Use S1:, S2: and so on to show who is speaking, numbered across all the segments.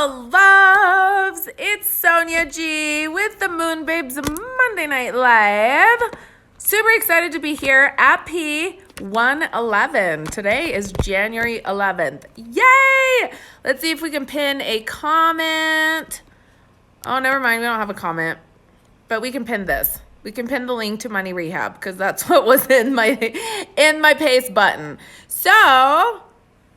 S1: Hello, loves. It's Sonia G with the Moon Babes Monday Night Live. Super excited to be here at P111. Today is January 11th. Yay! Let's see if we can pin a comment. Oh, never mind. We don't have a comment. But we can pin this. We can pin the link to Money Rehab because that's what was in my paste button. So,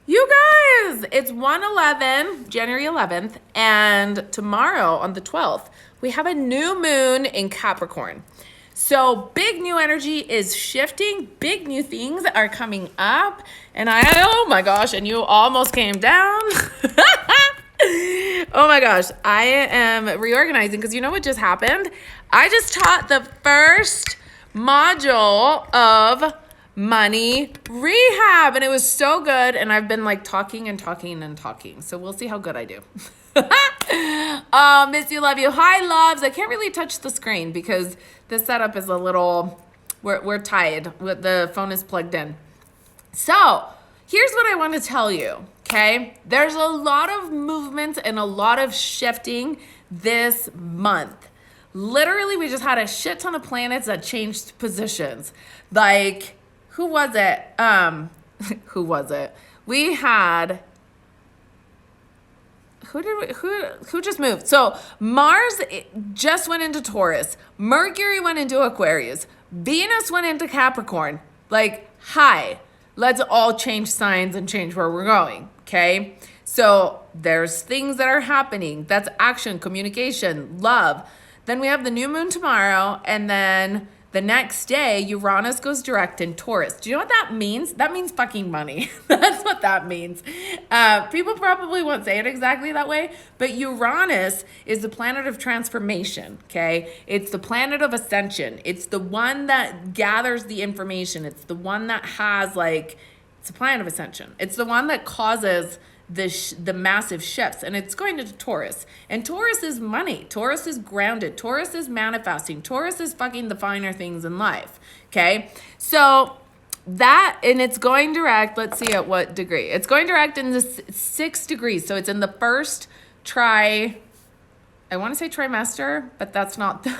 S1: you guys, it's 1/11, January 11th, and tomorrow on the 12th, we have a new moon in Capricorn. So big new energy is shifting, big new things are coming up, and oh my gosh, and you almost came down. Oh my gosh, I am reorganizing because you know what just happened? I just taught the first module of Money Rehab, and it was so good, and I've been like talking. So we'll see how good I do. Miss you, love you. Hi, loves. I can't really touch the screen because the setup is a little, we're tied. The phone is plugged in. So here's what I want to tell you, okay? There's a lot of movement and a lot of shifting this month. Literally, we just had a shit ton of planets that changed positions. Like, who was it? Who was it? We had, who just moved? So Mars just went into Taurus. Mercury went into Aquarius. Venus went into Capricorn. Like, hi, let's all change signs and change where we're going, okay? So there's things that are happening. That's action, communication, love. Then we have the new moon tomorrow, and then the next day, Uranus goes direct in Taurus. Do you know what that means? That means fucking money. That's what that means. People probably won't say it exactly that way, but Uranus is the planet of transformation, okay? It's the planet of ascension. It's the one that gathers the information. It's the one that has it's a planet of ascension. It's the one that causes the massive shifts, and it's going into Taurus, and Taurus is money. Taurus is grounded. Taurus is manifesting. Taurus is fucking the finer things in life, okay? So that, and it's going direct, let's see at what degree. It's going direct in the 6 degrees, so it's in the first I want to say trimester, but that's not the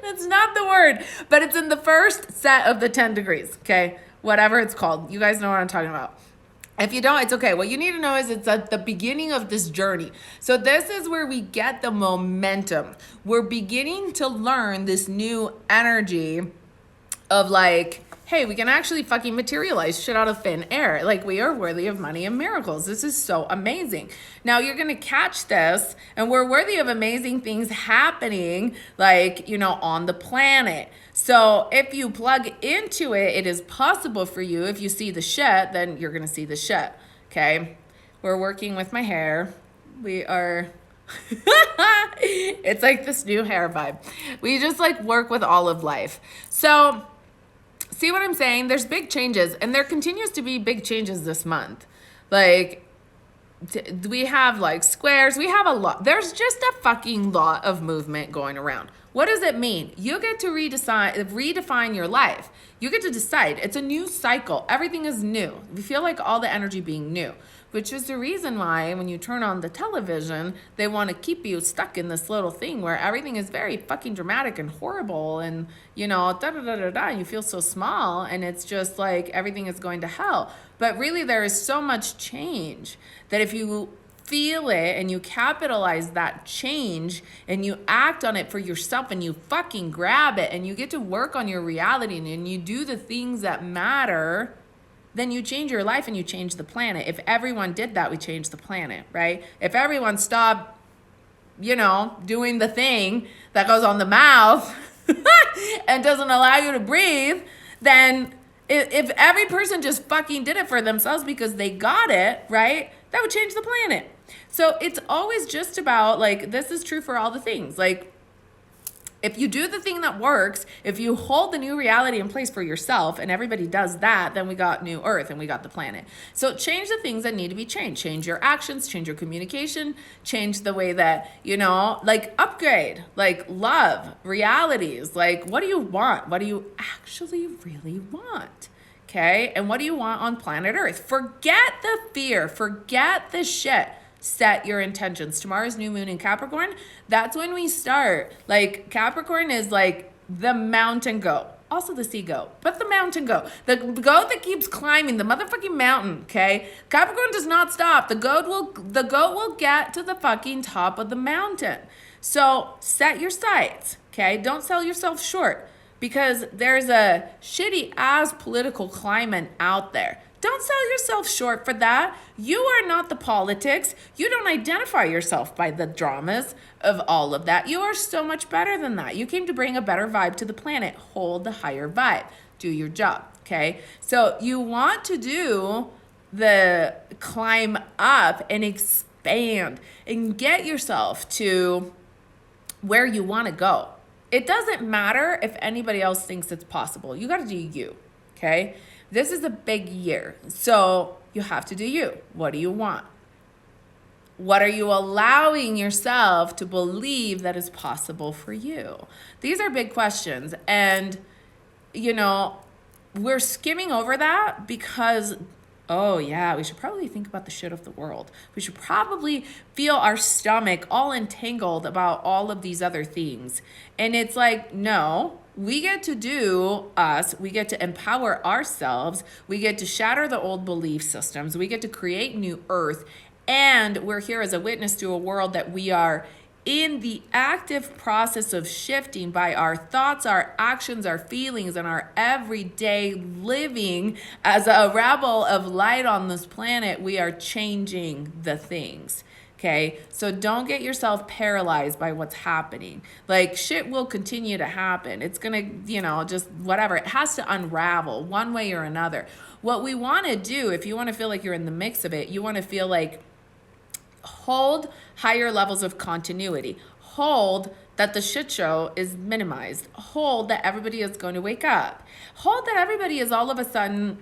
S1: that's not the word, but it's in the first set of the 10 degrees, okay? Whatever it's called. You guys know what I'm talking about. If you don't, it's okay. What you need to know is it's at the beginning of this journey. So this is where we get the momentum. We're beginning to learn this new energy of hey, we can actually fucking materialize shit out of thin air. Like, we are worthy of money and miracles. This is so amazing. Now you're going to catch this, and we're worthy of amazing things happening, on the planet. So if you plug into it, it is possible for you. If you see the shit, then you're going to see the shit. Okay. We're working with my hair. We are, it's like this new hair vibe. We just work with all of life. So see what I'm saying? There's big changes, and there continues to be big changes this month. We have squares. We have a lot. There's just a fucking lot of movement going around. What does it mean? You get to redefine your life. You get to decide. It's a new cycle. Everything is new. We feel like all the energy being new, which is the reason why when you turn on the television, they want to keep you stuck in this little thing where everything is very fucking dramatic and horrible, and you feel so small, and it's just everything is going to hell. But really, there is so much change that if you feel it and you capitalize that change and you act on it for yourself and you fucking grab it and you get to work on your reality and you do the things that matter, then you change your life and you change the planet. If everyone did that, we change the planet, right? If everyone stopped, doing the thing that goes on the mouth and doesn't allow you to breathe, then if every person just fucking did it for themselves because they got it, right? That would change the planet. So it's always just about this is true for all the things. If you do the thing that works, if you hold the new reality in place for yourself and everybody does that, then we got new earth and we got the planet. So change the things that need to be changed. Change your actions, change your communication, change the way that, upgrade, love, realities. What do you want? What do you actually really want? Okay? And what do you want on planet Earth? Forget the fear. Forget the shit. set your intentions. Tomorrow's new moon in Capricorn. That's when we start. Like Capricorn is like the mountain goat. Also the sea goat, but the mountain goat. The goat that keeps climbing the motherfucking mountain, okay? Capricorn does not stop. The goat will get to the fucking top of the mountain. So set your sights, okay? Don't sell yourself short because there's a shitty ass political climate out there. Don't sell yourself short for that. You are not the politics. You don't identify yourself by the dramas of all of that. You are so much better than that. You came to bring a better vibe to the planet. Hold the higher vibe. Do your job, okay? So you want to do the climb up and expand and get yourself to where you want to go. It doesn't matter if anybody else thinks it's possible. You got to do you, okay? This is a big year, so you have to do you. What do you want? What are you allowing yourself to believe that is possible for you? These are big questions, and, you know, we're skimming over that because, oh yeah, we should probably think about the shit of the world. We should probably feel our stomach all entangled about all of these other things. And it's like, no. We get to do us. We get to empower ourselves. We get to shatter the old belief systems. We get to create new earth. And we're here as a witness to a world that we are in the active process of shifting by our thoughts, our actions, our feelings, and our everyday living as a rebel of light on this planet. We are changing the things. Okay, so don't get yourself paralyzed by what's happening. Like, shit will continue to happen. It's gonna, you know, just whatever. It has to unravel one way or another. What we want to do, if you want to feel like you're in the mix of it, you want to feel like hold higher levels of continuity. Hold that the shit show is minimized. Hold that everybody is going to wake up. Hold that everybody is all of a sudden,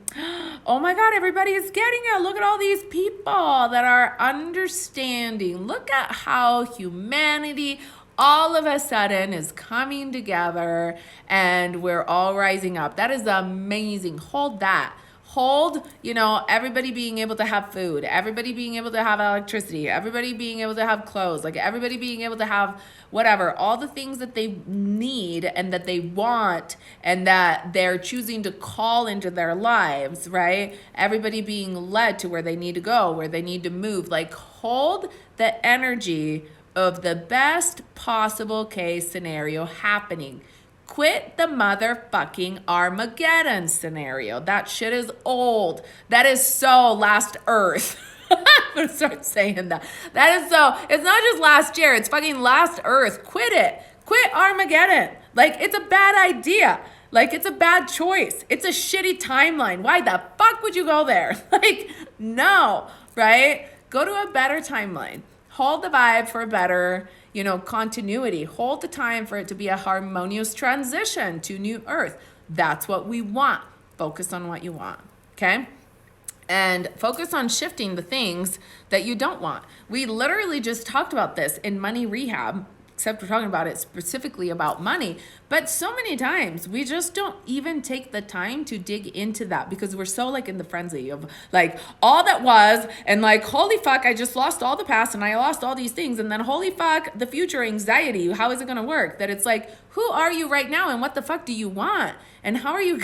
S1: oh my God, everybody is getting it. Look at all these people that are understanding. Look at how humanity all of a sudden is coming together and we're all rising up. That is amazing. Hold that. Hold, you know, everybody being able to have food, everybody being able to have electricity, everybody being able to have clothes, like everybody being able to have whatever, all the things that they need and that they want and that they're choosing to call into their lives, right? Everybody being led to where they need to go, where they need to move. Like, hold the energy of the best possible case scenario happening. Quit the motherfucking Armageddon scenario. That shit is old. That is so last Earth. I'm gonna start saying that. That is so, it's not just last year, it's fucking last Earth. Quit it. Quit Armageddon. Like, it's a bad idea. Like, it's a bad choice. It's a shitty timeline. Why the fuck would you go there? Like, no, right? Go to a better timeline. Hold the vibe for a better, you know, continuity. Hold the time for it to be a harmonious transition to new earth. That's what we want. Focus on what you want, okay? And focus on shifting the things that you don't want. We literally just talked about this in money rehab, except we're talking about it specifically about money. But so many times we just don't even take the time to dig into that because we're so like in the frenzy of like all that was and like, holy fuck, I just lost all the past and I lost all these things. And then holy fuck, the future anxiety, how is it going to work? That it's like, who are you right now? And what the fuck do you want? And how are you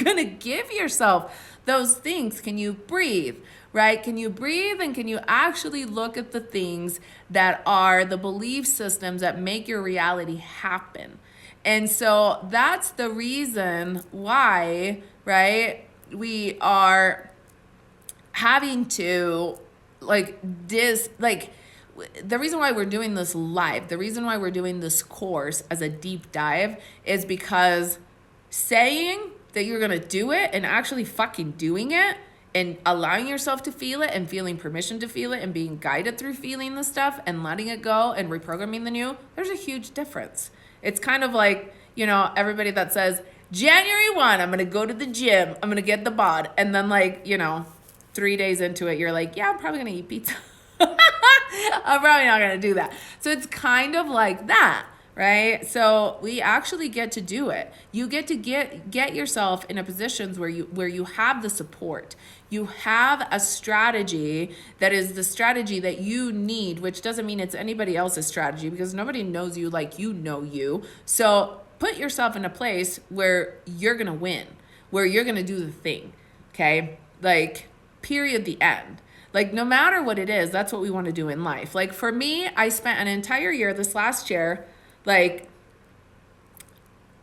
S1: going to give yourself those things? Can you breathe? Right? Can you breathe and can you actually look at the things that are the belief systems that make your reality happen? And so that's the reason why, right, we are having to the reason why we're doing this live, the reason why we're doing this course as a deep dive is because saying that you're going to do it and actually fucking doing it and allowing yourself to feel it and feeling permission to feel it and being guided through feeling the stuff and letting it go and reprogramming the new, there's a huge difference. It's kind of like, you know, everybody that says, January 1, I'm going to go to the gym, I'm going to get the bod. And then like, you know, 3 days into it, you're like, yeah, I'm probably going to eat pizza. I'm probably not going to do that. So it's kind of like that, right? So we actually get to do it. You get to get yourself in a positions where you have the support. You have a strategy that is the strategy that you need, which doesn't mean it's anybody else's strategy, because nobody knows you like you know you. So put yourself in a place where you're going to win, where you're going to do the thing. Okay? Like, period, the end. Like, no matter what it is, that's what we want to do in life. Like, for me, I spent an entire year this last year, like,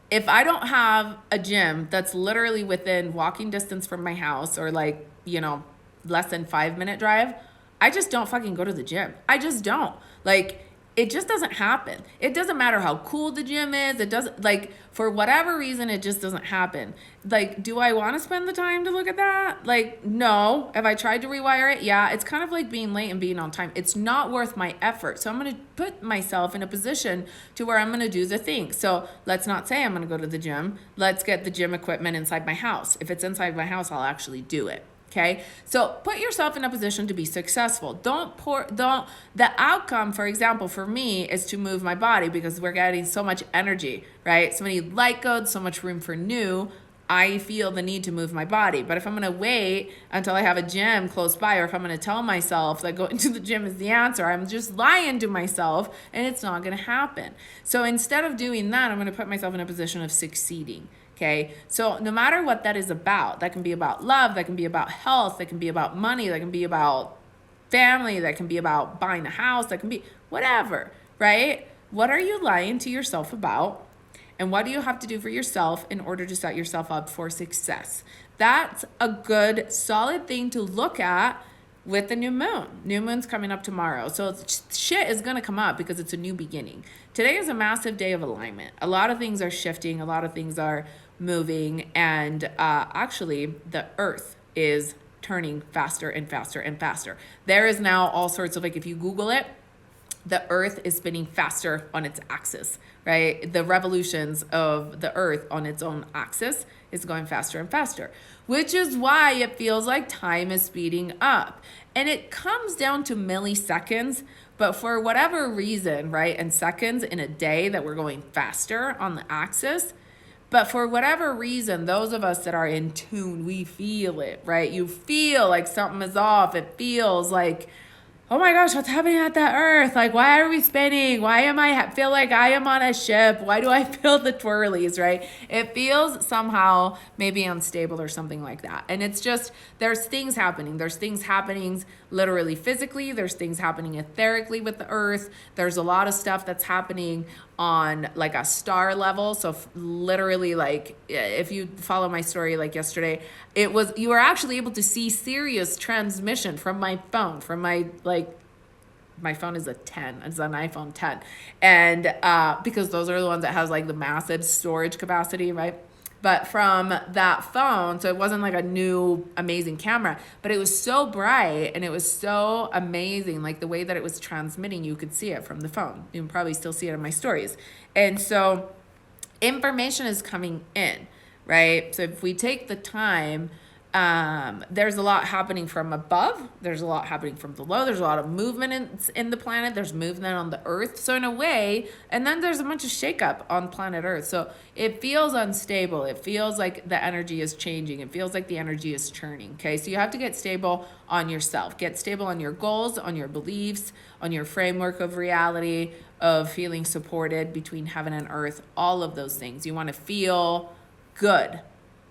S1: if I don't have a gym that's literally within walking distance from my house, or like, less than 5-minute drive, I just don't fucking go to the gym. I just don't. Like, it just doesn't happen. It doesn't matter how cool the gym is. It doesn't, like, for whatever reason, it just doesn't happen. Like, do I want to spend the time to look at that? Like, no. Have I tried to rewire it? Yeah. It's kind of like being late and being on time. It's not worth my effort. So I'm going to put myself in a position to where I'm going to do the thing. So let's not say I'm going to go to the gym. Let's get the gym equipment inside my house. If it's inside my house, I'll actually do it. Okay, so put yourself in a position to be successful. The outcome, for example, for me is to move my body, because we're getting so much energy, right? So many light codes, so much room for new. I feel the need to move my body. But if I'm going to wait until I have a gym close by, or if I'm going to tell myself that going to the gym is the answer, I'm just lying to myself, and it's not going to happen. So instead of doing that, I'm going to put myself in a position of succeeding. Okay, so no matter what that is about, that can be about love, that can be about health, that can be about money, that can be about family, that can be about buying a house, that can be whatever, right? What are you lying to yourself about? And what do you have to do for yourself in order to set yourself up for success? That's a good, solid thing to look at with the new moon. New moon's coming up tomorrow. So shit is going to come up because it's a new beginning. Today is a massive day of alignment. A lot of things are shifting. A lot of things are moving. And actually, the earth is turning faster and faster and faster. There is now all sorts of, like, if you Google it, the earth is spinning faster on its axis, right? The revolutions of the earth on its own axis is going faster and faster, which is why it feels like time is speeding up. And it comes down to milliseconds, but for whatever reason, right, and seconds in a day that we're going faster on the axis. But for whatever reason, those of us that are in tune, we feel it, right? You feel like something is off. It feels like, oh my gosh, what's happening at the earth? Like, why are we spinning? Why am I feel like I am on a ship? Why do I feel the twirlies, right? It feels somehow maybe unstable or something like that. And it's just, there's things happening. There's things happening literally physically. There's things happening etherically with the earth. There's a lot of stuff that's happening on like a star level. So literally, like, if you follow my story, like yesterday, you were actually able to see Sirius transmission from my phone, from my phone is a 10. It's an iPhone 10. And because those are the ones that has like the massive storage capacity, right? But from that phone, so it wasn't like a new amazing camera, but it was so bright and it was so amazing. Like the way that it was transmitting, you could see it from the phone. You can probably still see it in my stories. And so information is coming in, right? So if we take the time, there's a lot happening from above. There's a lot happening from below. There's a lot of movement in the planet. There's movement on the earth. So in a way, and then there's a bunch of shakeup on planet earth. So it feels unstable. It feels like the energy is changing. It feels like the energy is churning. Okay. So you have to get stable on yourself, get stable on your goals, on your beliefs, on your framework of reality, of feeling supported between heaven and earth, all of those things. You want to feel good.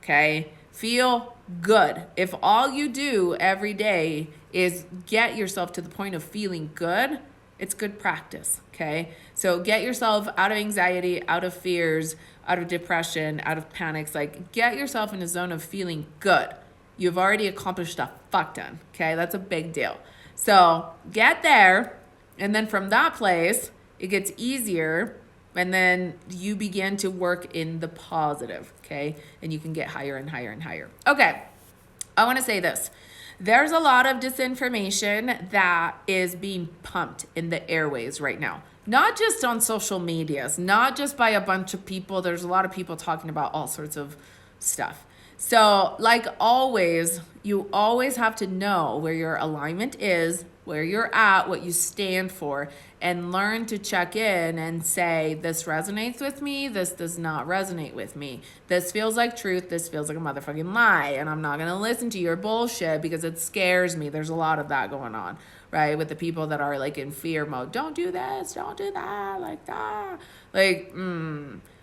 S1: Okay. Feel good. If all you do every day is get yourself to the point of feeling good, it's good practice, okay? So get yourself out of anxiety, out of fears, out of depression, out of panics. Like, get yourself in a zone of feeling good. You've already accomplished a fuck ton, okay? That's a big deal. So get there, and then from that place, it gets easier. And then you begin to work in the positive, okay? And you can get higher and higher and higher. Okay, I want to say this. There's a lot of disinformation that is being pumped in the airways right now. Not just on social medias, not just by a bunch of people. There's a lot of people talking about all sorts of stuff. So like always, you always have to know where your alignment is, where you're at, what you stand for, and learn to check in and say, this resonates with me, this does not resonate with me. This feels like truth, this feels like a motherfucking lie, and I'm not gonna listen to your bullshit because it scares me. There's a lot of that going on, right? With the people that are like in fear mode. Don't do this, don't do that, like that. Like,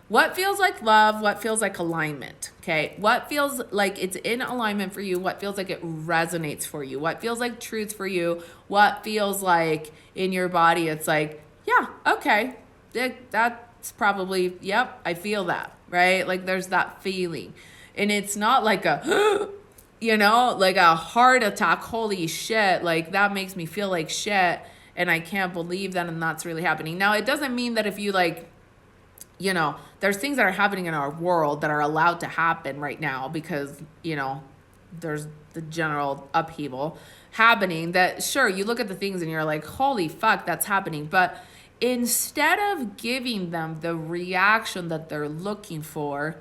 S1: what feels like love? What feels like alignment? Okay. What feels like it's in alignment for you? What feels like it resonates for you? What feels like truth for you? What feels like in your body? It's like, yeah, okay. That's probably, yep, I feel that, right? Like there's that feeling. And it's not like a, like a heart attack. Holy shit. Like that makes me feel like shit. And I can't believe that. And that's really happening. Now, it doesn't mean that if you there's things that are happening in our world that are allowed to happen right now because, there's the general upheaval happening that, sure, you look at the things and you're like, holy fuck, that's happening. But instead of giving them the reaction that they're looking for,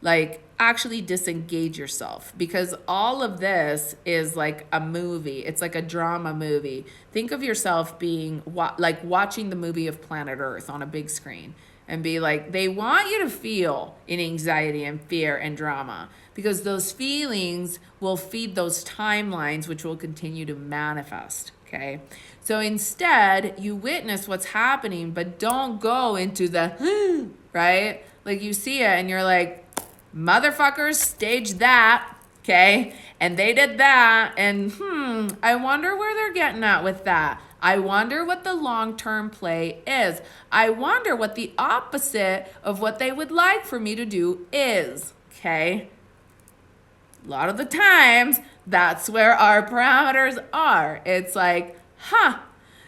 S1: like actually disengage yourself, because all of this is like a movie. It's like a drama movie. Think of yourself being like watching the movie of Planet Earth on a big screen. And be like, they want you to feel in anxiety and fear and drama because those feelings will feed those timelines, which will continue to manifest. Okay. So instead, you witness what's happening, but don't go into the, right? Like you see it and you're like, motherfuckers staged that. Okay. And they did that. And I wonder where they're getting at with that. I wonder what the long-term play is. I wonder what the opposite of what they would like for me to do is, okay? A lot of the times, that's where our parameters are. It's like,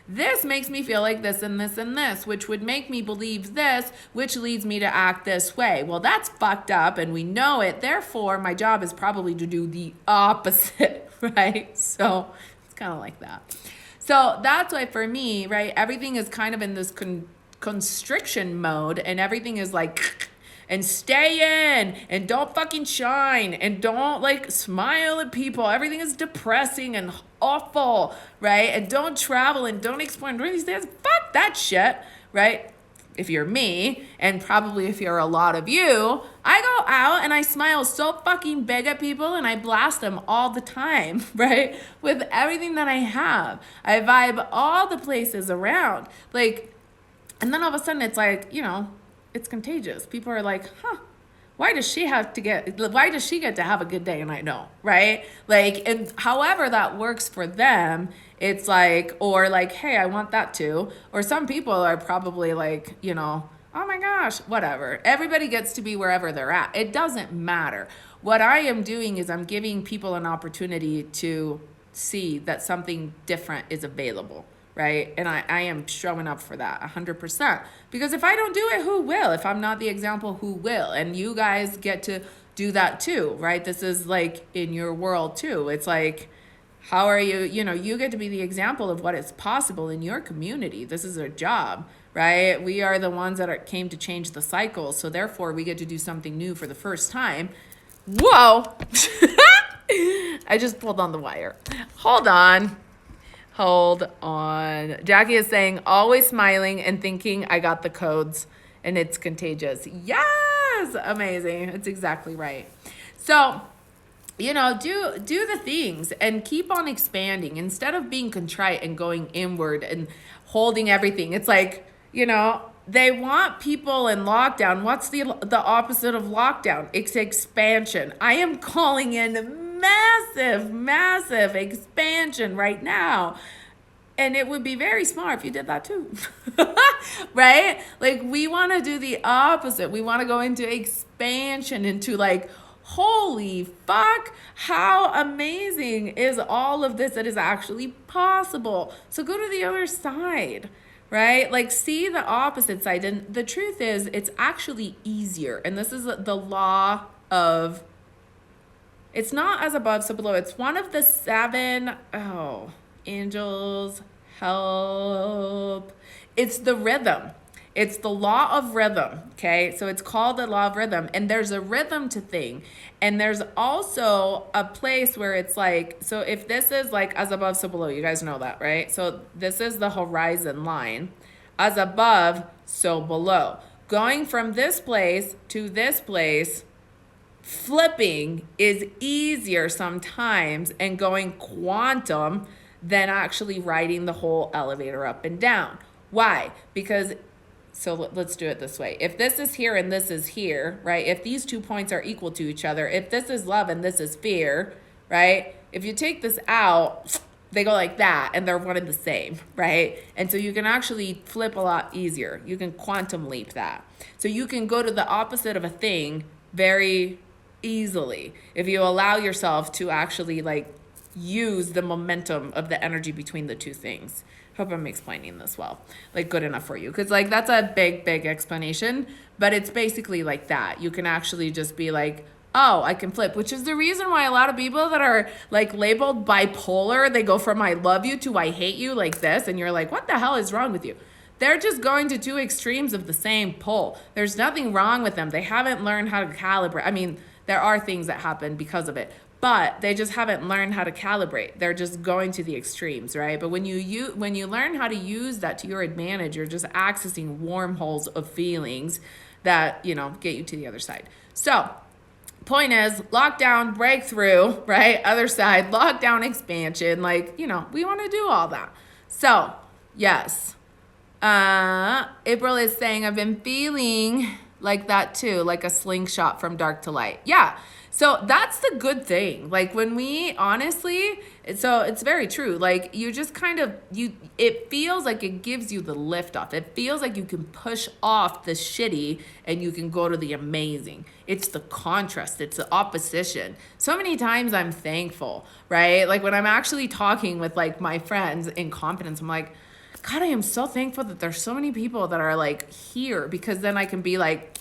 S1: this makes me feel like this and this and this, which would make me believe this, which leads me to act this way. Well, that's fucked up and we know it. Therefore, my job is probably to do the opposite, right? So it's kind of like that. So that's why for me, right, everything is kind of in this constriction mode and everything is like, and stay in and don't fucking shine and don't like smile at people. Everything is depressing and awful, right? And don't travel and don't explore and do these things. Fuck that shit, right? If you're me, and probably if you're a lot of you, I go out and I smile so fucking big at people and I blast them all the time, right? With everything that I have. I vibe all the places around. Like, and then all of a sudden it's like, it's contagious. People are like, why does she get to have a good day and I don't, right? Like, and however that works for them, it's like, or like, hey, I want that too. Or some people are probably like, oh my gosh, whatever. Everybody gets to be wherever they're at. It doesn't matter. What I am doing is I'm giving people an opportunity to see that something different is available. Right? And I am showing up for that 100%. Because if I don't do it, who will? If I'm not the example, who will? And you guys get to do that too, right? This is like in your world too. It's like, how are you, you get to be the example of what is possible in your community. This is our job, right? We are the ones that came to change the cycle. So therefore we get to do something new for the first time. Whoa. I just pulled on the wire. Hold on. Jackie is saying, always smiling and thinking I got the codes and it's contagious. Yes, amazing. It's exactly right. So, do the things and keep on expanding instead of being contrite and going inward and holding everything. It's like, they want people in lockdown. What's the opposite of lockdown? It's expansion. I am calling in massive expansion right now. And it would be very smart if you did that too. Right? Like we want to do the opposite. We want to go into expansion, into like, holy fuck, how amazing is all of this that is actually possible. So go to the other side. Right? Like see the opposite side. And the truth is it's actually easier. And this is the law of, it's not as above, so below. It's one of the 7, angels, help. It's the rhythm. It's the law of rhythm, okay? So it's called the law of rhythm, and there's a rhythm to thing. And there's also a place where it's like, so if this is like as above, so below, you guys know that, right? So this is the horizon line. As above, so below. Going from this place to this place, flipping is easier sometimes and going quantum than actually riding the whole elevator up and down. Why? Because, so let's do it this way. If this is here and this is here, right? If these 2 points are equal to each other, if this is love and this is fear, right? If you take this out, they go like that and they're one and the same, right? And so you can actually flip a lot easier. You can quantum leap that. So you can go to the opposite of a thing very easily if you allow yourself to actually like use the momentum of the energy between the two things. Hope I'm explaining this well, like good enough for you, because like that's a big explanation, but it's basically like that. You can actually just be like, oh, I can flip, which is the reason why a lot of people that are like labeled bipolar, they go from I love you to I hate you like this, and you're like, what the hell is wrong with you? They're just going to two extremes of the same pole. There's nothing wrong with them. They haven't learned how to calibrate. I mean, there are things that happen because of it, but they just haven't learned how to calibrate. They're just going to the extremes, right? But when you learn how to use that to your advantage, you're just accessing wormholes of feelings that, you know, get you to the other side. So point is, lockdown, breakthrough, right? Other side, lockdown, expansion. Like, you know, we want to do all that. So, yes. April is saying, I've been feeling like that too, like a slingshot from dark to light. Yeah. So that's the good thing. Like when we honestly, so it's very true. Like you just kind of, it feels like it gives you the lift off. It feels like you can push off the shitty and you can go to the amazing. It's the contrast. It's the opposition. So many times I'm thankful, right? Like when I'm actually talking with like my friends in confidence, I'm like, God, I am so thankful that there's so many people that are like here, because then I can be like,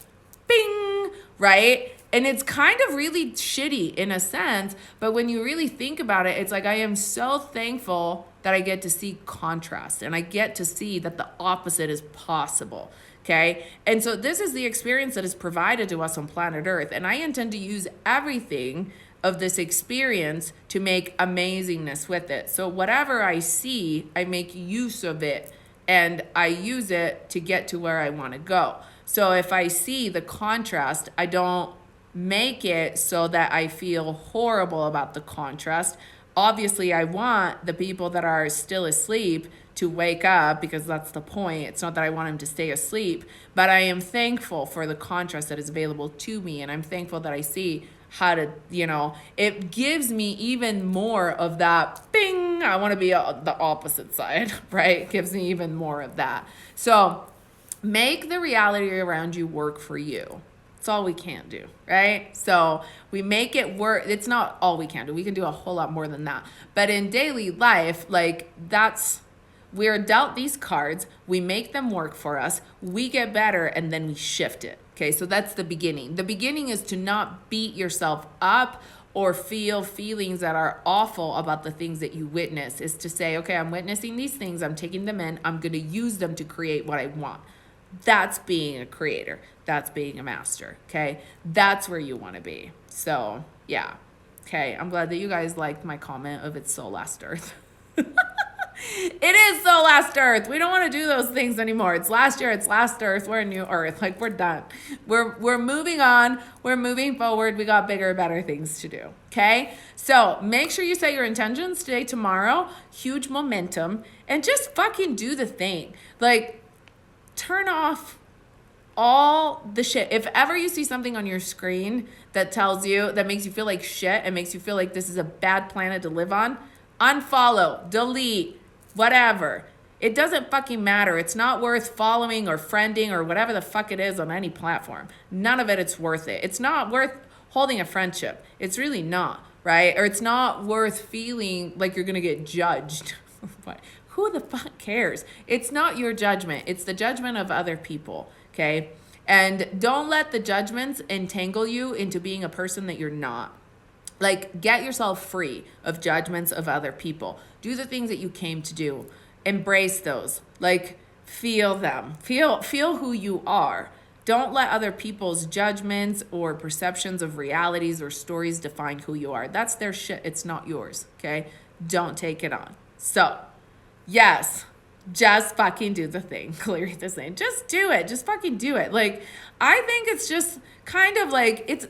S1: bing, right? And it's kind of really shitty in a sense, but when you really think about it, it's like I am so thankful that I get to see contrast and I get to see that the opposite is possible, okay? And so this is the experience that is provided to us on planet Earth, and I intend to use everything of this experience to make amazingness with it. So whatever I see, I make use of it and I use it to get to where I want to go. So if I see the contrast, I don't make it so that I feel horrible about the contrast. Obviously, I want the people that are still asleep to wake up, because that's the point. It's not that I want them to stay asleep, but I am thankful for the contrast that is available to me. And I'm thankful that I see how to, you know, it gives me even more of that bing, I want to be on the opposite side, right? It gives me even more of that. So make the reality around you work for you. It's all we can do, right? So we make it work. It's not all we can do. We can do a whole lot more than that. But in daily life, like we're dealt these cards, we make them work for us, we get better, and then we shift it. Okay, so that's the beginning. The beginning is to not beat yourself up or feel feelings that are awful about the things that you witness. Is to say, okay, I'm witnessing these things, I'm taking them in, I'm going to use them to create what I want. That's being a creator. That's being a master, okay? That's where you want to be. So, yeah. Okay, I'm glad that you guys liked my comment of it's so last Earth. It is so last Earth. We don't want to do those things anymore. It's last year, it's last Earth. We're a new Earth. Like, we're done. We're moving on. We're moving forward. We got bigger, better things to do, okay? So make sure you set your intentions today, tomorrow. Huge momentum. And just fucking do the thing. Like, turn off all the shit. If ever you see something on your screen that tells you, that makes you feel like shit and makes you feel like this is a bad planet to live on, unfollow, delete, whatever. It doesn't fucking matter. It's not worth following or friending or whatever the fuck it is on any platform. None of it's worth it. It's not worth holding a friendship. It's really not, right? Or it's not worth feeling like you're gonna get judged. Who the fuck cares? It's not your judgment. It's the judgment of other people, okay? And don't let the judgments entangle you into being a person that you're not. Like, get yourself free of judgments of other people. Do the things that you came to do. Embrace those. Like, feel them. Feel who you are. Don't let other people's judgments or perceptions of realities or stories define who you are. That's their shit. It's not yours. Okay? Don't take it on. So, yes, just fucking do the thing. Clarice is saying, just do it. Just fucking do it. Like, I think it's just kind of like, it's...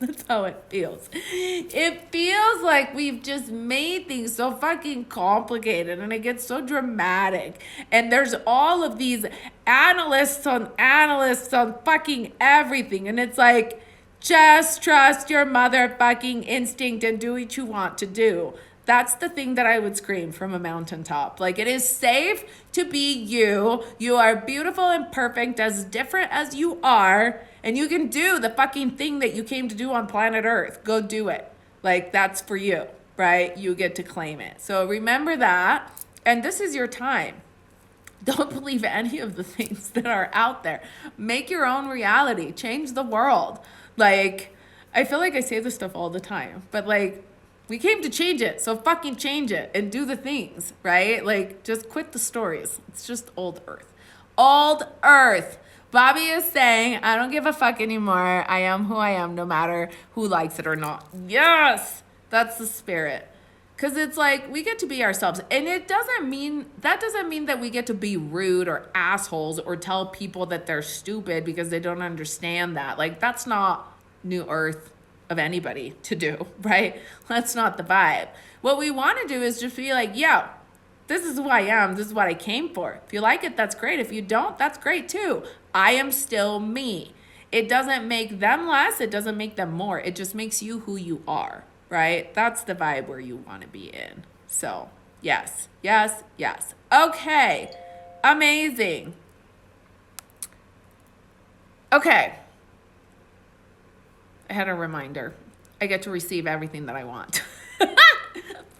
S1: That's how it feels. It feels like we've just made things so fucking complicated and it gets so dramatic. And there's all of these analysts on fucking everything. And it's like, just trust your motherfucking instinct and do what you want to do. That's the thing that I would scream from a mountaintop. Like, it is safe to be you. You are beautiful and perfect, as different as you are. And you can do the fucking thing that you came to do on planet Earth. Go do it. Like, that's for you, right? You get to claim it. So remember that. And this is your time. Don't believe any of the things that are out there. Make your own reality. Change the world. Like, I feel like I say this stuff all the time. But, like, we came to change it. So fucking change it and do the things, right? Like, just quit the stories. It's just old Earth. Old Earth. Bobby is saying, I don't give a fuck anymore. I am who I am, no matter who likes it or not. Yes, that's the spirit. Because it's like, we get to be ourselves. And that doesn't mean that we get to be rude or assholes or tell people that they're stupid because they don't understand that. Like, that's not New Earth of anybody to do, right? That's not the vibe. What we want to do is just be like, yo, this is who I am. This is what I came for. If you like it, that's great. If you don't, that's great too. I am still me. It doesn't make them less. It doesn't make them more. It just makes you who you are, right? That's the vibe where you want to be in. So, yes, yes, yes. Okay, amazing. Okay. I had a reminder. I get to receive everything that I want.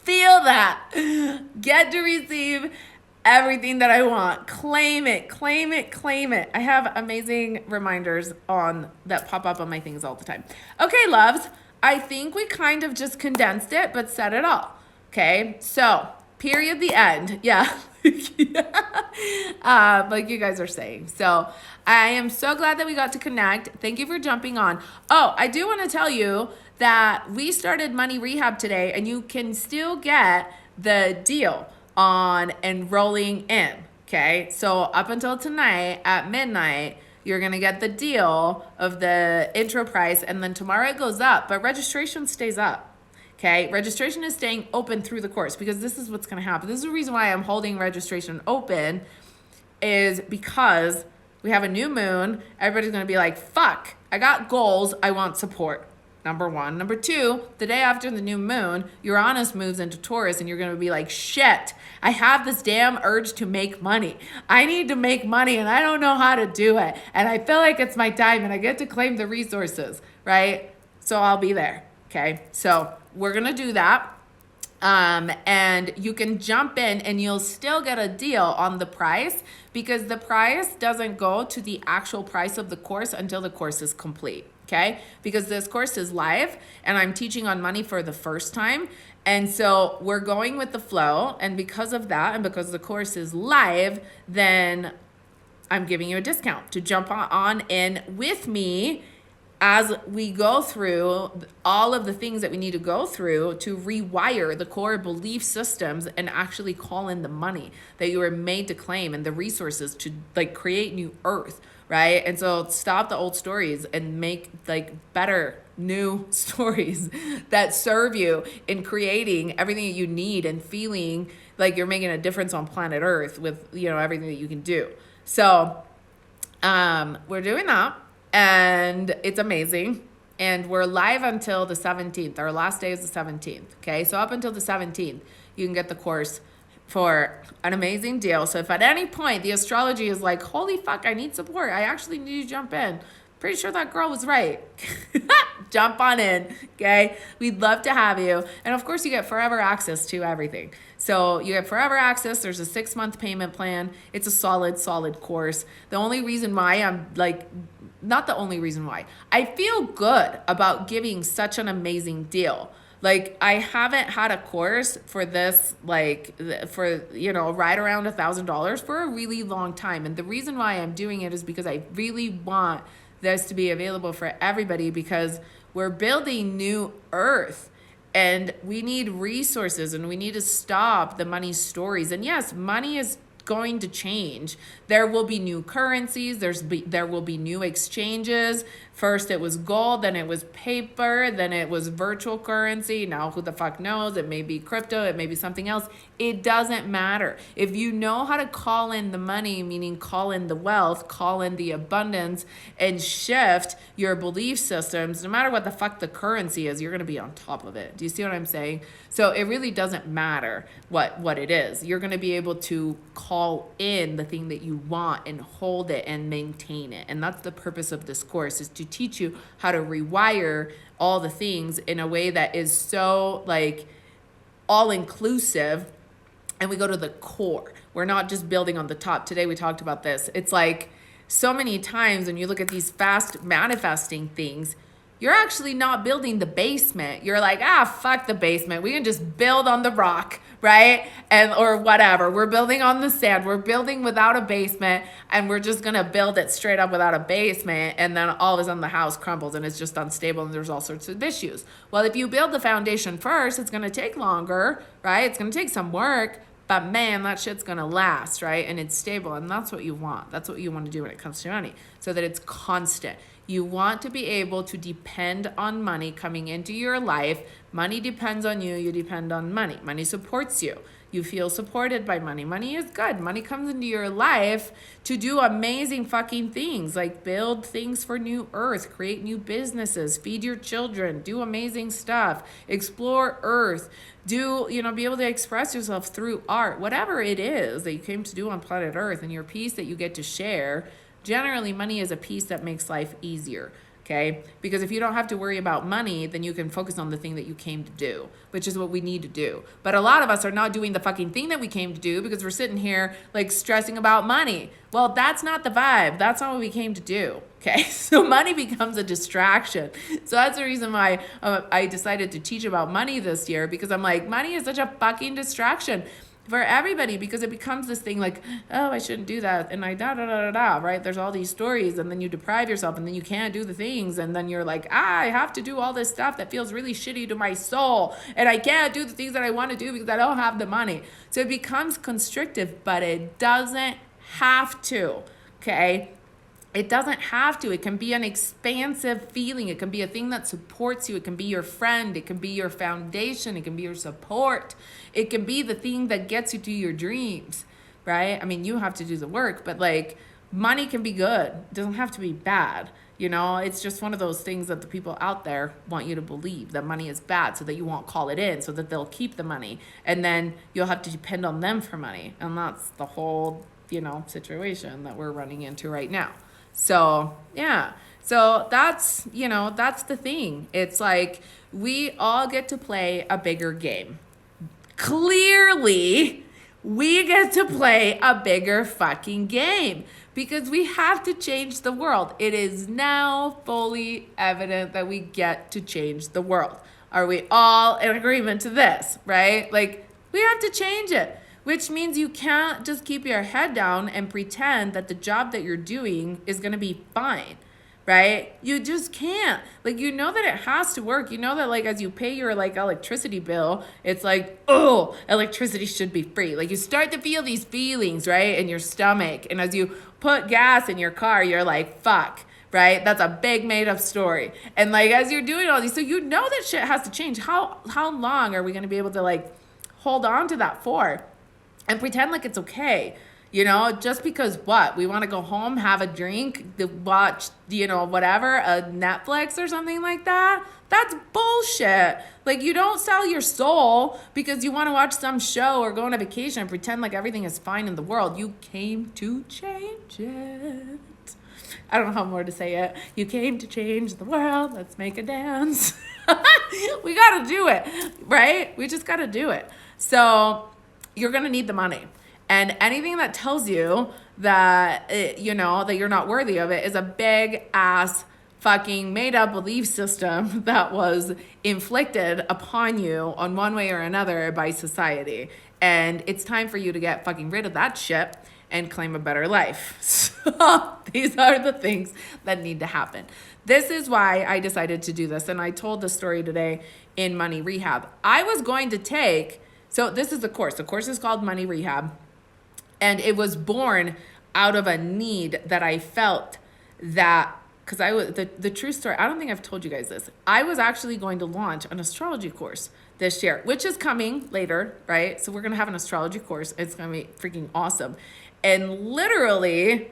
S1: Feel that. Get to receive everything that I want. Claim it, claim it, claim it. I have amazing reminders on that pop up on my things all the time. Okay, loves, I think we kind of just condensed it, but said it all. Okay, so period, the end. Yeah. Like you guys are saying. So I am so glad that we got to connect. Thank you for jumping on. Oh, I do want to tell you that we started Money Rehab today, and you can still get the deal on enrolling in. Okay, so up until tonight at midnight, you're gonna get the deal of the intro price, and then tomorrow it goes up, but registration stays up. Okay, registration is staying open through the course because this is what's going to happen. This is the reason why I'm holding registration open, is because we have a new moon. Everybody's going to be like, fuck, I got goals. I want support. Number one. Number two, the day after the new moon, Uranus moves into Taurus and you're going to be like, shit, I have this damn urge to make money. I need to make money and I don't know how to do it. And I feel like it's my time and I get to claim the resources, right? So I'll be there. Okay, so we're going to do that. And you can jump in and you'll still get a deal on the price, because the price doesn't go to the actual price of the course until the course is complete. Okay, because this course is live and I'm teaching on money for the first time. And so we're going with the flow. And because of that, and because the course is live, then I'm giving you a discount to jump on in with me as we go through all of the things that we need to go through to rewire the core belief systems and actually call in the money that you were made to claim and the resources to like create new earth, right? And so stop the old stories and make like better new stories that serve you in creating everything that you need and feeling like you're making a difference on planet Earth with, you know, everything that you can do. So we're doing that. And it's amazing. And we're live until the 17th. Our last day is the 17th. Okay, so up until the 17th, you can get the course for an amazing deal. So if at any point the astrology is like, holy fuck, I need support, I actually need to jump in, pretty sure that girl was right. Jump on in, okay? We'd love to have you. And of course, you get forever access to everything. So you get forever access. There's a 6-month payment plan. It's a solid course. The only reason why I'm like, not the only reason why, I feel good about giving such an amazing deal. Like, I haven't had a course for this, like, for, right around $1,000 for a really long time. And the reason why I'm doing it is because I really want this to be available for everybody, because we're building new earth. And we need resources, and we need to stop the money stories. And yes, money is going to change. There will be new currencies. There will be new exchanges. First it was gold, then it was paper, then it was virtual currency. Now who the fuck knows? It may be crypto, it may be something else. It doesn't matter. If you know how to call in the money, meaning call in the wealth, call in the abundance, and shift your belief systems, no matter what the fuck the currency is, you're going to be on top of it. Do you see what I'm saying? So it really doesn't matter what it is. You're going to be able to call in the thing that you want and hold it and maintain it. And that's the purpose of this course, is to teach you how to rewire all the things in a way that is so like all inclusive. And we go to the core. We're not just building on the top. Today we talked about this. It's like so many times when you look at these fast manifesting things, you're actually not building the basement. You're like, fuck the basement. We can just build on the rock, right? Or whatever. We're building on the sand. We're building without a basement, and we're just going to build it straight up without a basement. And then all of a sudden the house crumbles and it's just unstable and there's all sorts of issues. Well, if you build the foundation first, it's going to take longer, right? It's going to take some work. But man, that shit's going to last, right? And it's stable. And that's what you want. That's what you want to do when it comes to money, so that it's constant. You want to be able to depend on money coming into your life. Money depends on you. You depend on money. Money supports you. You feel supported by money. Money is good. Money comes into your life to do amazing fucking things, like build things for new earth, create new businesses, feed your children, do amazing stuff, explore earth, be able to express yourself through art, whatever it is that you came to do on planet earth, and your piece that you get to share. Generally, money is a piece that makes life easier, okay? Because if you don't have to worry about money, then you can focus on the thing that you came to do, which is what we need to do. But a lot of us are not doing the fucking thing that we came to do because we're sitting here like stressing about money. Well, that's not the vibe. That's not what we came to do, okay? So money becomes a distraction. So that's the reason why I decided to teach about money this year, because I'm like, money is such a fucking distraction for everybody, because it becomes this thing like, oh, I shouldn't do that, and right? There's all these stories, and then you deprive yourself, and then you can't do the things, and then you're like, I have to do all this stuff that feels really shitty to my soul, and I can't do the things that I want to do because I don't have the money. So it becomes constrictive, but it doesn't have to, okay? It doesn't have to. It can be an expansive feeling. It can be a thing that supports you. It can be your friend. It can be your foundation. It can be your support. It can be the thing that gets you to your dreams, right? I mean, you have to do the work, but like money can be good. It doesn't have to be bad. It's just one of those things that the people out there want you to believe, that money is bad, so that you won't call it in, so that they'll keep the money. And then you'll have to depend on them for money. And that's the whole, situation that we're running into right now. So, yeah. So that's the thing. It's like we all get to play a bigger game. Clearly, we get to play a bigger fucking game because we have to change the world. It is now fully evident that we get to change the world. Are we all in agreement to this, right? Like, we have to change it. Which means you can't just keep your head down and pretend that the job that you're doing is going to be fine, right? You just can't. Like, that it has to work. That, like, as you pay your, like, electricity bill, it's like, oh, electricity should be free. Like, you start to feel these feelings, right, in your stomach. And as you put gas in your car, you're like, fuck. Right? That's a big made up story. And like, as you're doing all these, so that shit has to change. How long are we going to be able to, like, hold on to that for? And pretend like it's okay, just because we want to go home, have a drink, watch, whatever, a Netflix or something like that. That's bullshit. Like, you don't sell your soul because you want to watch some show or go on a vacation and pretend like everything is fine in the world. You came to change it. I don't know how more to say it. You came to change the world. Let's make a dance. We got to do it, right? We just got to do it. So you're going to need the money. And anything that tells you that, that you're not worthy of it is a big ass fucking made up belief system that was inflicted upon you on one way or another by society. And it's time for you to get fucking rid of that shit and claim a better life. So these are the things that need to happen. This is why I decided to do this. And I told the story today in Money Rehab. I was going to take, so this is the course. The course is called Money Rehab. And it was born out of a need that I felt that, because I was, the true story, I don't think I've told you guys this. I was actually going to launch an astrology course this year, which is coming later, right? So we're going to have an astrology course. It's going to be freaking awesome. And literally,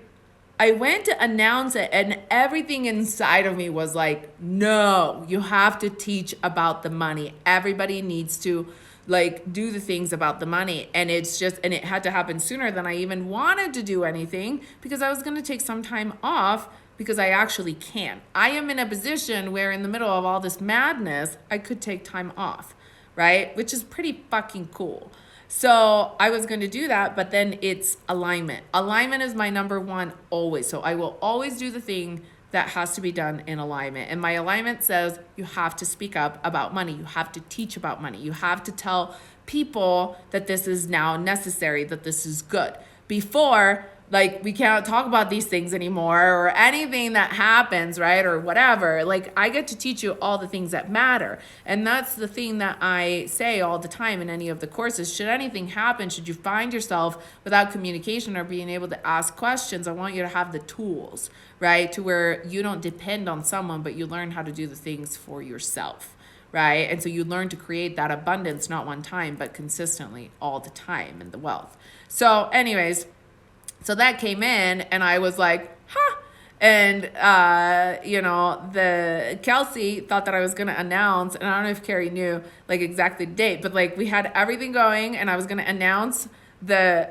S1: I went to announce it and everything inside of me was like, no, you have to teach about the money. Everybody needs to like do the things about the money. And it's just, and it had to happen sooner than I even wanted to do anything because I was going to take some time off because I actually can. I am in a position where in the middle of all this madness, I could take time off, right? Which is pretty fucking cool. So I was going to do that, but then it's alignment. Alignment is my number one always. So I will always do the thing that has to be done in alignment. And my alignment says you have to speak up about money. You have to teach about money. You have to tell people that this is now necessary, that this is good. Before, like, we can't talk about these things anymore or anything that happens, right? Or whatever. Like, I get to teach you all the things that matter. And that's the thing that I say all the time in any of the courses. Should anything happen, should you find yourself without communication or being able to ask questions, I want you to have the tools, right? To where you don't depend on someone, but you learn how to do the things for yourself, right? And so you learn to create that abundance, not one time, but consistently all the time, and the wealth. So anyways, so that came in and I was like, huh. And, the Kelsey thought that I was going to announce, and I don't know if Carrie knew like exactly the date, but like we had everything going and I was going to announce the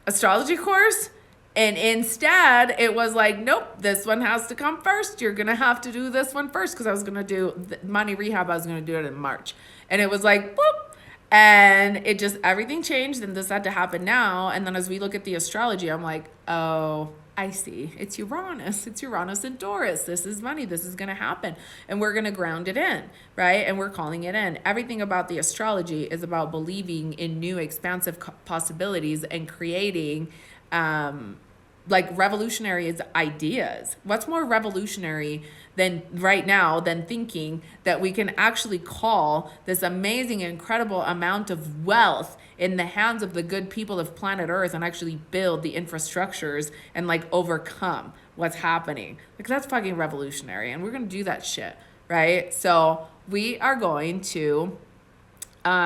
S1: astrology course. And instead it was like, nope, this one has to come first. You're going to have to do this one first. Cause I was going to do the Money Rehab. I was going to do it in March. And it was like, boop. And it just, everything changed and this had to happen now. And then as we look at the astrology, I'm like, oh, I see. It's Uranus. It's Uranus and Taurus. This is money. This is going to happen. And we're going to ground it in, right? And we're calling it in. Everything about the astrology is about believing in new expansive possibilities and creating, like revolutionary ideas. What's more revolutionary than right now than thinking that we can actually call this amazing, incredible amount of wealth in the hands of the good people of planet Earth and actually build the infrastructures and like overcome what's happening? Like that's fucking revolutionary, and we're gonna do that shit, right? So we are going to we're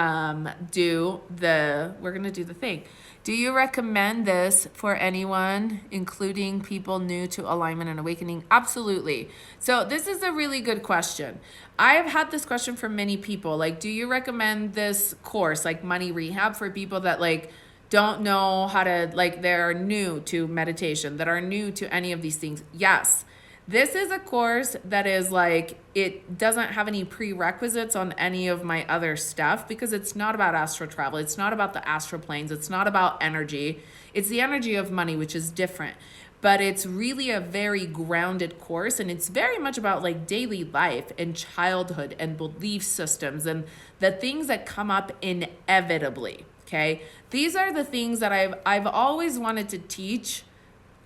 S1: gonna do the thing. Do you recommend this for anyone, including people new to alignment and awakening? Absolutely. So this is a really good question. I've had this question from many people. Like, do you recommend this course, like Money Rehab, for people that like don't know how to, like they're new to meditation, that are new to any of these things? Yes. This is a course that is like, it doesn't have any prerequisites on any of my other stuff because it's not about astral travel. It's not about the astral planes. It's not about energy. It's the energy of money, which is different. But it's really a very grounded course, and it's very much about like daily life and childhood and belief systems and the things that come up inevitably, okay? These are the things that I've always wanted to teach,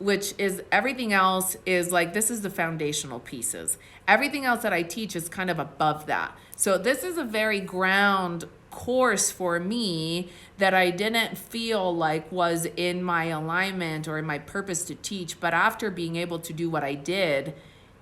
S1: which is everything else is like, this is the foundational pieces. Everything else that I teach is kind of above that. So this is a very ground course for me that I didn't feel like was in my alignment or in my purpose to teach. But after being able to do what I did,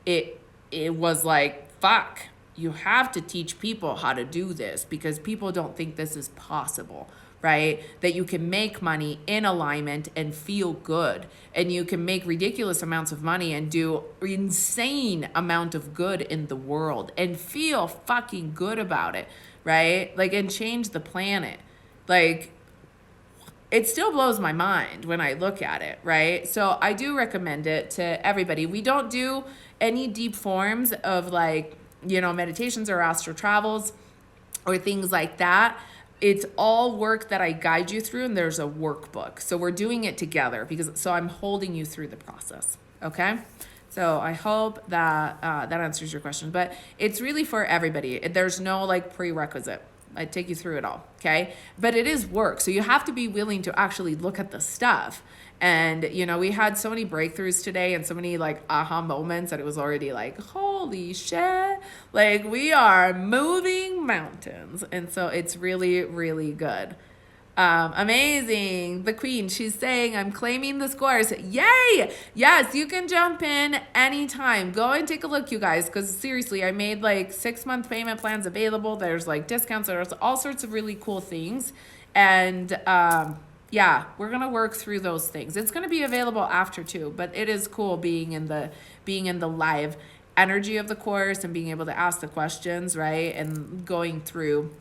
S1: it was like, fuck, you have to teach people how to do this because people don't think this is possible. Right? That you can make money in alignment and feel good. And you can make ridiculous amounts of money and do insane amount of good in the world and feel fucking good about it. Right? Like, and change the planet. Like, it still blows my mind when I look at it. Right? So I do recommend it to everybody. We don't do any deep forms of like, meditations or astral travels or things like that. It's all work that I guide you through, and there's a workbook. So we're doing it together so I'm holding you through the process, okay? So I hope that that answers your question. But it's really for everybody. There's no like prerequisite. I take you through it all, okay? But it is work. So you have to be willing to actually look at the stuff. And, you know, we had so many breakthroughs today and so many like aha moments that it was already like, holy shit, like we are moving mountains. And so it's really, really good. Amazing. The queen, she's saying, I'm claiming the scores. Yay! Yes, you can jump in anytime. Go and take a look, you guys, because seriously, I made like 6-month payment plans available. There's like discounts. There's all sorts of really cool things. And yeah, we're going to work through those things. It's going to be available after too, but it is cool being in the live energy of the course and being able to ask the questions, right? And going through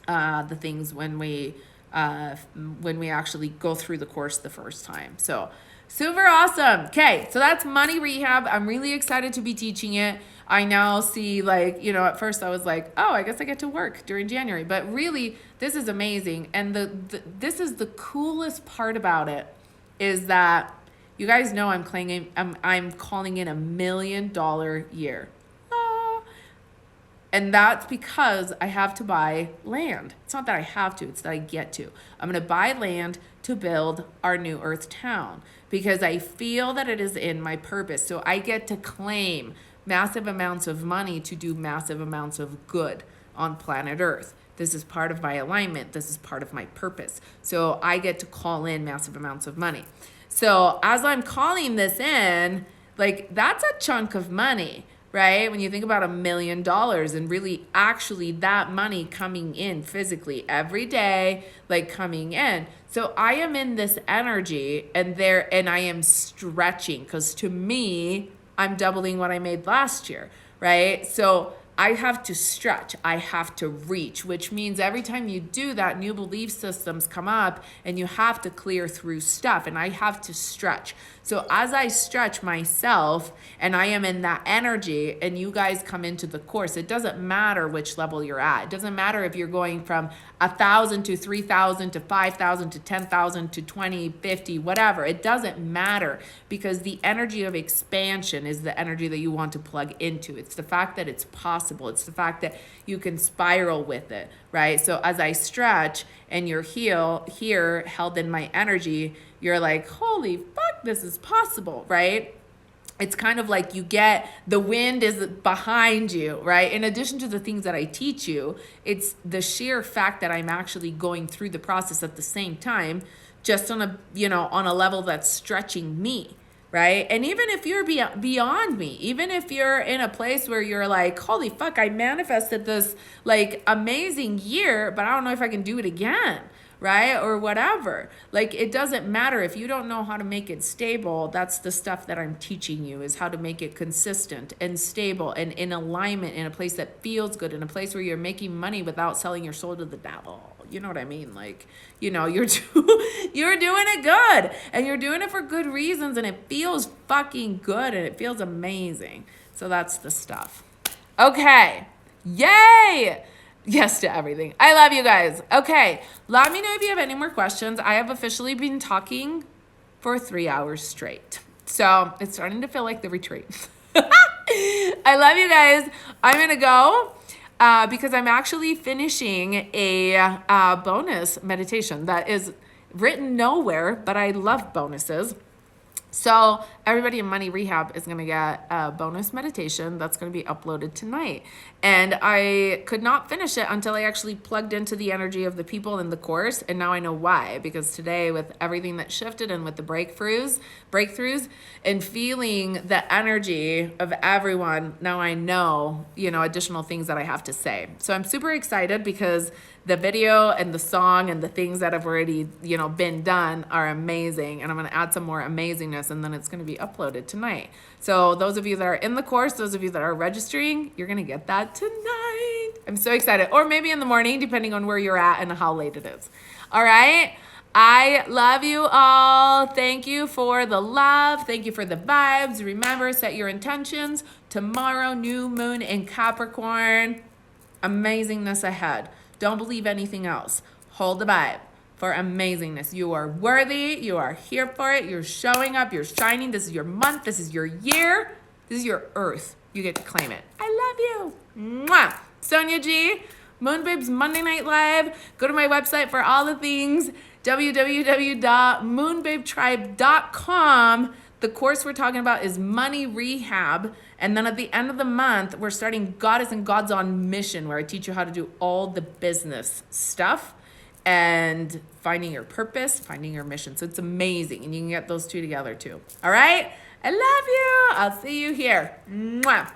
S1: the things when we actually go through the course the first time. So super awesome. Okay, so that's money rehab. I'm really excited to be teaching it. I now see, like, you know, at first I was like, oh, I guess I get to work during January, but really this is amazing. And this is the coolest part about it, is that you guys know I'm calling in $1 million year. And that's because I have to buy land. It's not that I have to, it's that I get to. I'm going to buy land to build our new Earth town because I feel that it is in my purpose. So I get to claim massive amounts of money to do massive amounts of good on planet Earth. This is part of my alignment. This is part of my purpose. So I get to call in massive amounts of money. So as I'm calling this in, like, that's a chunk of money, right? When you think about $1 million and really actually that money coming in physically every day, like coming in. So I am in this energy and I am stretching, because to me, I'm doubling what I made last year, right? So I have to stretch, I have to reach, which means every time you do that, new belief systems come up and you have to clear through stuff, and I have to stretch. So as I stretch myself and I am in that energy and you guys come into the course, it doesn't matter which level you're at. It doesn't matter if you're going from 1,000 to 3,000 to 5,000 to 10,000 to 20, 50, whatever. It doesn't matter, because the energy of expansion is the energy that you want to plug into. It's the fact that it's possible. It's the fact that you can spiral with it, right? So as I stretch and you're here held in my energy, you're like, holy fuck, this is possible, right? It's kind of like you get, the wind is behind you, right? In addition to the things that I teach you, it's the sheer fact that I'm actually going through the process at the same time, just on a level that's stretching me, right? And even if you're beyond me, even if you're in a place where you're like, holy fuck, I manifested this like amazing year, but I don't know if I can do it again, right? Or whatever. Like, it doesn't matter if you don't know how to make it stable. That's the stuff that I'm teaching you, is how to make it consistent and stable and in alignment, in a place that feels good, in a place where you're making money without selling your soul to the devil. You know what I mean? Like, you know, you're doing it good, and you're doing it for good reasons, and it feels fucking good, and it feels amazing. So that's the stuff. Okay. Yay! Yes to everything. I love you guys. Okay, let me know if you have any more questions. I have officially been talking for 3 hours straight, so it's starting to feel like the retreat. I love you guys. I'm gonna go because I'm actually finishing a bonus meditation that is written nowhere, but I love bonuses. So everybody in Money Rehab is going to get a bonus meditation that's going to be uploaded tonight. And I could not finish it until I actually plugged into the energy of the people in the course. And now I know why, because today, with everything that shifted and with the breakthroughs and feeling the energy of everyone, now I know, additional things that I have to say. So I'm super excited because the video and the song and the things that have already, been done are amazing. And I'm going to add some more amazingness, and then it's going to be uploaded tonight. So those of you that are in the course, those of you that are registering, you're going to get that tonight. I'm so excited. Or maybe in the morning, depending on where you're at and how late it is. All right. I love you all. Thank you for the love. Thank you for the vibes. Remember, set your intentions. Tomorrow, new moon in Capricorn. Amazingness ahead. Don't believe anything else. Hold the vibe for amazingness. You are worthy. You are here for it. You're showing up. You're shining. This is your month. This is your year. This is your earth. You get to claim it. I love you. Mwah. Sonia G, Moonbabes Monday Night Live. Go to my website for all the things, www.moonbabetribe.com. The course we're talking about is Money Rehab. And then at the end of the month, we're starting Goddess and Gods on Mission, where I teach you how to do all the business stuff and finding your purpose, finding your mission. So it's amazing. And you can get those two together too. All right? I love you. I'll see you here. Mwah.